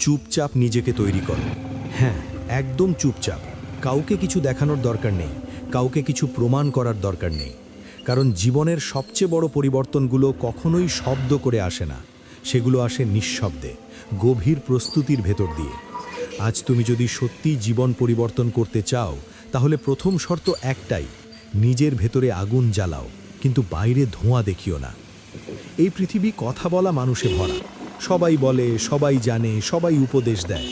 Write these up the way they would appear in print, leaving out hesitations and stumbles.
চুপচাপ নিজেকে তৈরি করো। হ্যাঁ, একদম চুপচাপ। কাউকে কিছু দেখানোর দরকার নেই, কাউকে কিছু প্রমাণ করার দরকার নেই। কারণ জীবনের সবচেয়ে বড় পরিবর্তনগুলো কখনোই শব্দ করে আসে না, সেগুলো আসে নিঃশব্দে, গভীর প্রস্তুতির ভেতর দিয়ে। আজ তুমি যদি সত্যিই জীবন পরিবর্তন করতে চাও, তাহলে প্রথম শর্ত একটাই: নিজের ভেতরে আগুন জ্বালাও, কিন্তু বাইরে ধোঁয়া দেখিও না। এই পৃথিবী কথা বলা মানুষে ভরা। সবাই বলে, সবাই জানে, সবাই উপদেশ দেয়,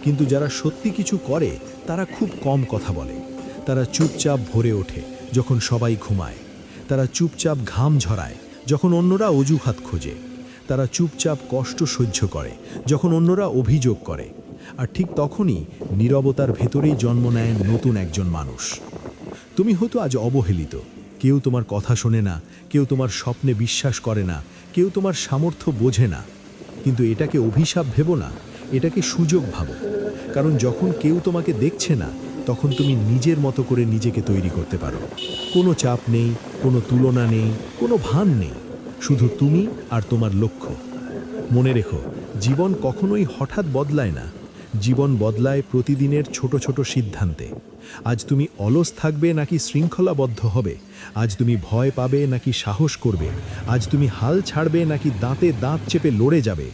কিন্তু যারা সত্যি কিছু করে তারা খুব কম কথা বলে। তারা চুপচাপ ভরে ওঠে যখন সবাই ঘুমায়। তারা চুপচাপ ঘাম ঝরায় যখন অন্যরা অজুহাত খোঁজে। তারা চুপচাপ কষ্ট সহ্য করে যখন অন্যরা অভিযোগ করে। আর ঠিক তখনই নীরবতার ভেতরেই জন্ম নেয় নতুন একজন মানুষ। তুমি হয়তো আজ অবহেলিত, কেউ তোমার কথা শোনে না, কেউ তোমার স্বপ্নে বিশ্বাস করে না, কেউ তোমার সামর্থ্য বোঝে না। কিন্তু এটাকে অভিশাপ ভেবো না, এটাকে সুযোগ ভাবো। কারণ যখন কেউ তোমাকে দেখছে না, তখন তুমি নিজের মতো করে নিজেকে তৈরি করতে পারো। কোনো চাপ নেই, কোনো তুলনা নেই, কোনো ভান নেই, শুধু তুমি আর তোমার লক্ষ্য। মনে রেখো, জীবন কখনোই হঠাৎ বদলায় না, জীবন বদলায় প্রতিদিনের ছোট ছোট সিদ্ধান্তে। আজ তুমি অলস থাকবে নাকি শৃঙ্খলাবদ্ধ হবে, আজ তুমি ভয় পাবে নাকি সাহস করবে, আজ তুমি হাল ছাড়বে নাকি দাঁতে দাঁত চেপে লড়ে যাবে,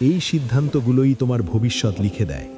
এই সিদ্ধান্তগুলোই তোমার ভবিষ্যৎ লিখে দেয়।